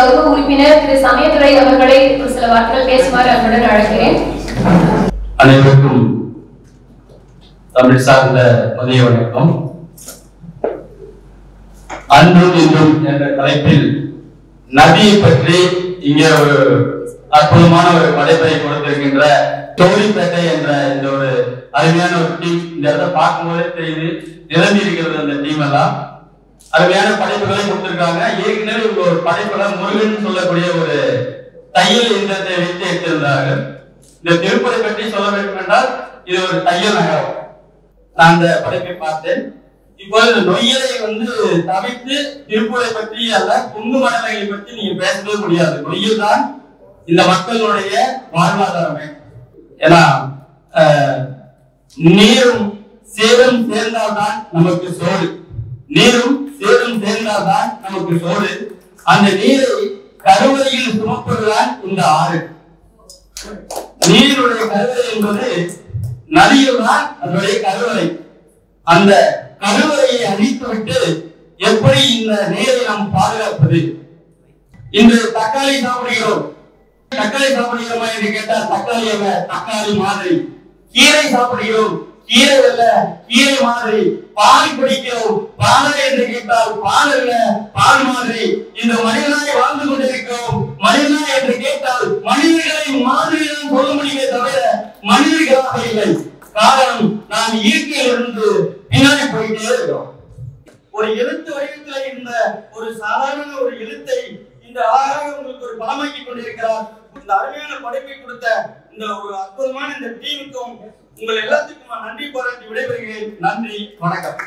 கௌரவ உறுப்பினர் திரு சமயதுரை அவர்களை ஒரு சில வார்த்தைகள் பேசுமாறு அன்புடன் அழைக்கிறேன். அனைவருக்கும் தமிழ் சார்ந்த மதிய வணக்கம். அன்றும் இன்றும் என்ற தலைப்பில் நதியை பற்றி இங்கே ஒரு அற்புதமான ஒரு படைப்பை கொடுத்திருக்கின்ற தோழிப்பேட்டை என்ற இந்த ஒரு அருமையான ஒரு டீம். இந்த இடத்தை பார்க்கும்போதே தெரியுது, நிரம்பி இருக்கிறது அந்த டீம் எல்லாம். அருமையான படைப்புகளை கொடுத்திருக்காங்க. ஏற்கனவே ஒரு படைப்புல முருகன் சொல்லக்கூடிய ஒரு தையல் இயந்திரத்தை வைத்து எடுத்திருந்தார்கள். இந்த திருப்பதை பற்றி சொல்ல வேண்டும் என்றால் இது ஒரு தையல் நகரம். நான் அந்த படைப்பை பார்த்தேன். இப்போது நொய்யலை தவிர்த்து திருப்பூரை பற்றி அல்ல, குங்கு மண்டலங்களை பற்றி நீங்க பேசவே முடியாது. நொய்யல் தான் இந்த மக்களுடைய வாழ்வாதாரமே. ஏன்னா நீரும் சேரும் சேர்ந்தால்தான் நமக்கு சோறு, நீரும் சேரும் சேர்ந்தால்தான் நமக்கு சோறு. அந்த நீரை கருவறையில் சுமப்பதுதான் இந்த ஆறு. நீருடைய கருவறை என்பது நதியில் தான் அதனுடைய கருவறை. அந்த கருவறையை அழித்துவிட்டு எப்படி இந்த நீரை நாம் பாதுகாப்பது? இன்று தக்காளி சாப்பிடுகிறோம். தக்காளி சாப்பிடுகிறோமா என்று கேட்டால் தக்காளி அல்ல, தக்காளி மாதிரி. கீரை சாப்பிடுகிறோம், கீரை அல்ல, கீரை மாதிரி. பால் குடிக்கிறோம், பால் என்று கேட்டால் பால் அல்ல, பால் மாதிரி. இந்த மனிதனாய் வாழ்ந்து கொண்டிருக்கிறோம். மனிதனா என்று கேட்டால் மனிதர்களை மாதிரி தான் சொல்ல முடியுமே தவிர மனிதர்களாக இல்லை. காரணம், நாம் இயற்கையிலிருந்து பின்னாடி போயிட்டே இருக்கிறோம். ஒரு எழுத்து வடிவத்தில் இருந்த ஒரு சாதாரண ஒரு எழுத்தை இந்த அழகாக உங்களுக்கு ஒரு படமாக்கி கொண்டிருக்கிறார். இந்த அருமையான படைப்பை கொடுத்த இந்த ஒரு அற்புதமான இந்த டீமுக்கும் உங்கள் எல்லாத்துக்கும் நான் நன்றி பாராட்டி விடைபெறுகிறேன். நன்றி, வணக்கம்.